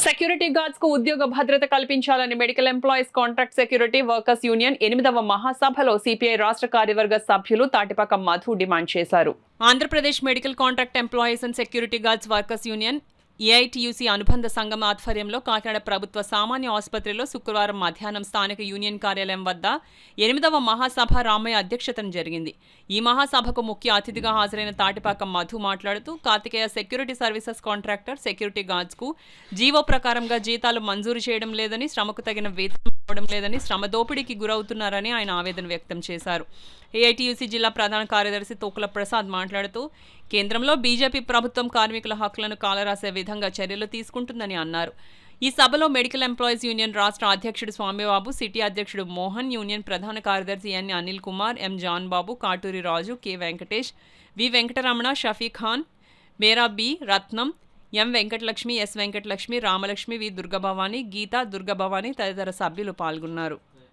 Security guards కు ఉద్యోగ భద్రత కల్పించాలని medical employees contract security workers union 8వ మహాసభలో సిపిఐ రాష్ట్ర కార్యవర్గ సభ్యులు తాటిపాక మధు డిమాండ్ చేశారు. Andhra Pradesh medical contract employees and security guards workers union AITUC అనుబంధ సంఘం ఆధ్వర్యంలో కాకినాడ ప్రభుత్వ సామాన్య ఆసుపత్రిలో శుక్రవారం మధ్యాహ్నం స్థానిక యూనియన్ కార్యాలయం వద్ద 8వ మహాసభ రామయ్య అధ్యక్షతన జరిగింది. ఈ మహాసభకు ముఖ్య అతిథిగా హాజరైన తాటిపాక మధు మాట్లాడుతూ Karthikeya security services contractor security guards కు జీవో ప్రకారంగా జీతాలు మంజూరు చేయడం లేదని, శ్రమకు తగిన వేతనం ఇవ్వడం లేదని, శ్రమ దోపిడీకి గురవుతున్నారని ఆయన ఆవేదన వ్యక్తం చేశారు. ఏఐటియుసి జిల్లా ప్రధాన కార్యదర్శి తోకుల ప్రసాద్ మాట్లాడుతూ కేంద్రంలో బీజేపీ ప్రభుత్వం కార్మికుల హక్కులను కాలరాసే విధంగా చర్యలు తీసుకుంటుందని అన్నారు. ఈ సభలో మెడికల్ ఎంప్లాయీస్ యూనియన్ రాష్ట్ర అధ్యక్షుడు స్వామిబాబు, సిటీ అధ్యక్షుడు మోహన్, యూనియన్ ప్రధాన కార్యదర్శి ఎన్ అనిల్ కుమార్, ఎం జాన్ బాబు, కాటూరి రాజు, కె వెంకటేష్, వి వెంకటరమణ, షఫీ ఖాన్, మేరా బి, రత్నం, ఎం వెంకటలక్ష్మి, ఎస్ వెంకటలక్ష్మి, రామలక్ష్మి, వి దుర్గభవాని, గీతా దుర్గభవాని తదితర సభ్యులు పాల్గొన్నారు.